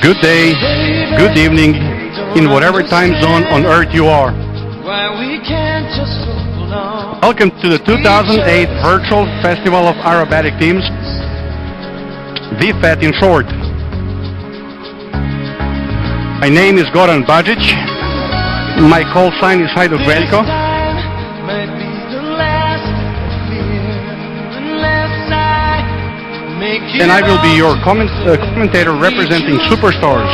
Good day, good evening, in whatever time zone on earth you are. Welcome to the 2008 Virtual Festival of Aerobatic Teams, VFAT in short. My name is Goran Bajic. My call sign is Hajduk Veljko. And I will be your commentator representing Superstars,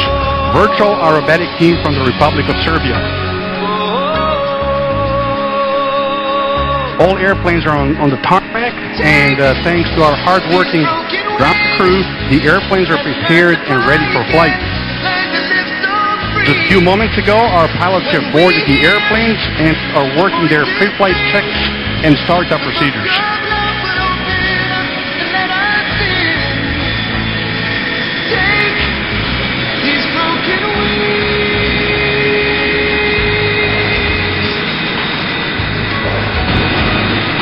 virtual aerobatic team from the Republic of Serbia. All airplanes are on the tarmac, and thanks to our hard-working ground crew, the airplanes are prepared and ready for flight. Just a few moments ago, our pilots have boarded the airplanes and are working their pre-flight checks and startup procedures.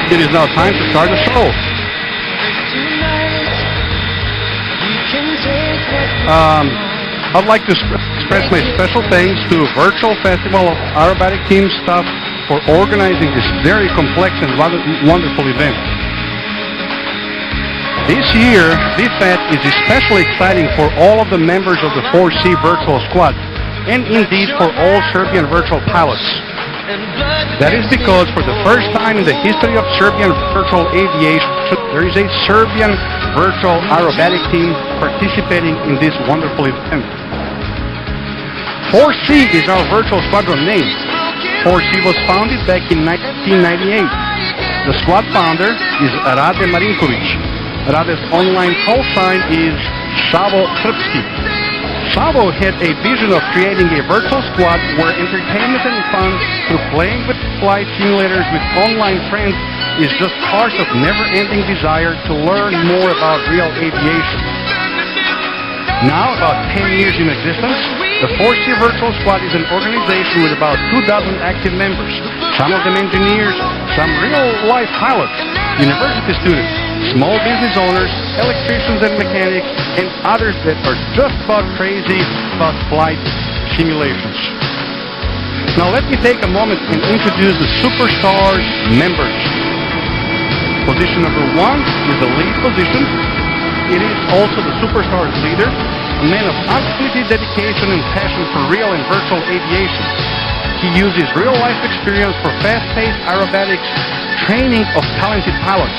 It is now time to start the show. I'd like to express my special thanks to Virtual Festival of Aerobatic Team staff for organizing this very complex and wonderful event. This year, VFAT is especially exciting for all of the members of the 4C Virtual Squad, and indeed for all Serbian virtual pilots. That is because for the first time in the history of Serbian virtual aviation, there is a Serbian virtual aerobatic team participating in this wonderful event. 4C is our virtual squadron name. 4C was founded back in 1998. The squad founder is Rade Marinkovic. Rade's online call sign is Savo Srpski. Savo had a vision of creating a virtual squad where entertainment and fun through playing with flight simulators with online friends is just part of never-ending desire to learn more about real aviation. Now, about 10 years in existence, the 4C Virtual Squad is an organization with about 2,000 active members, some of them engineers, some real-life pilots, university students, small business owners, electricians and mechanics, and others that are just about crazy about flight simulations. Now let me take a moment and introduce the Superstars members. Position number 1 is the lead position. It is also the Superstars leader, a man of unlimited dedication and passion for real and virtual aviation. He uses real-life experience for fast-paced aerobatics, training of talented pilots.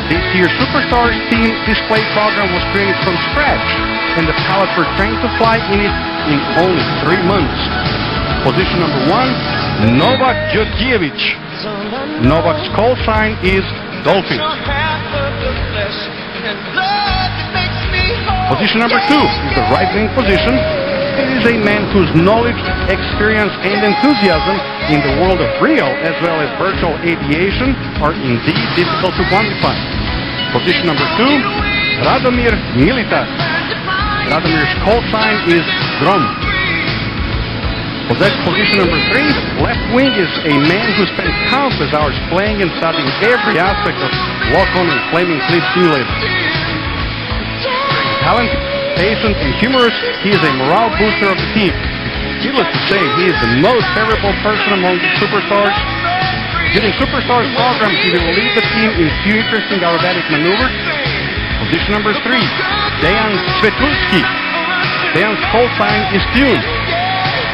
This year's Superstars team display program was created from scratch, and the pilots were trained to fly in it in only 3 months. Position number 1, Novak Djordjevic. Novak's call sign is Dolphin. Position number 2 is the right wing position. It is a man whose knowledge, experience, and enthusiasm in the world of real as well as virtual aviation are indeed difficult to quantify. Position number 2, Radomir Militar. Radomir's call sign is Grom. Position number 3, left wing is a man who spent countless hours playing and studying every aspect of lock-on and flaming clip simulators. Talented, patient, and humorous, he is a morale booster of the team. Needless to say, he is the most favorable person among the Superstars. During Superstars program, he will lead the team in few interesting aerobatic maneuvers. Position number 3, Dejan Svetulski. Dejan's call sign is Tune.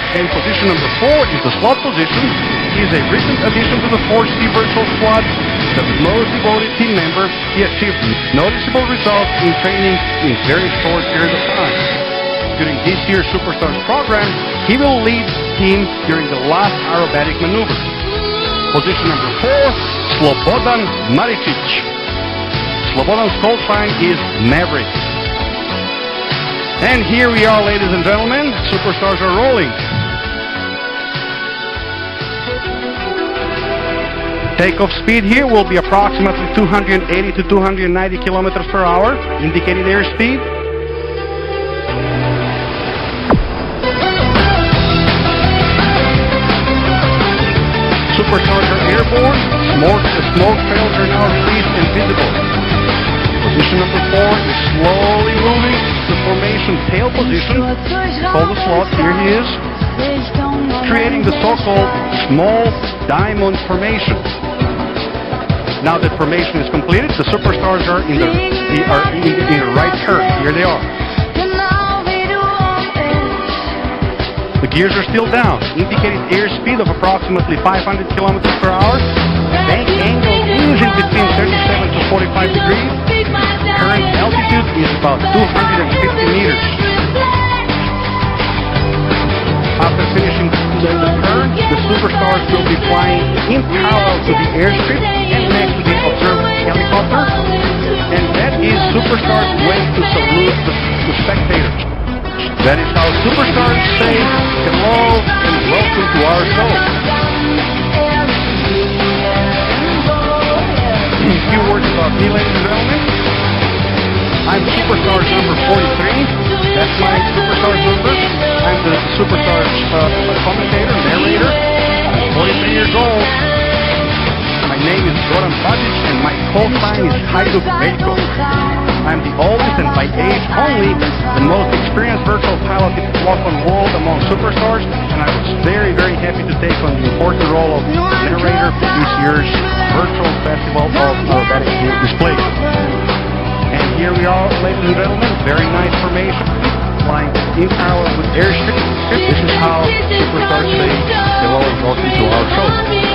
And position number 4 is the slot position. He is a recent addition to the 4C Virtual Squad. The most devoted team member, he achieved noticeable results in training in very short period of time. During this year's Superstars program, he will lead the team during the last aerobatic maneuver. Position number 4, Slobodan Maricic. Slobodan's call sign is Maverick. And here we are, ladies and gentlemen. Superstars are rolling. Takeoff speed here will be approximately 280 to 290 kilometers per hour, indicated airspeed. Superstars are airborne. Smoke trails are now released and visible. Position number 4 is slowly moving the formation tail position, called the slot, here he is, creating the so-called small diamond formation. Now that formation is completed, the superstars are in the right turn. Here they are. The gears are still down, indicating airspeed of approximately 500 kilometers per hour. Bank angle is in between 37 to 45 degrees. Current altitude is about 250 meters. After finishing the turn, the superstars will be flying in parallel to the airstrip and next to the observer helicopter. And that is Superstar's way to salute the spectators. That is how Superstars say hello and welcome to our show. A few words about me, ladies and gentlemen. I'm Superstars number 43. That's my Superstars number. I'm the Superstars commentator, narrator. I'm 43 years old. My name is Goran Bajic and my call sign is Hajduk Veljko. I'm the oldest and by age only the most experienced virtual pilot in the F1 world among superstars, and I was very, very happy to take on the important role of narrator for this year's virtual festival of Vatican display. And here we are, ladies and gentlemen, very nice formation, flying in parallel with airstrip. This is how superstars say hello and welcome to our show.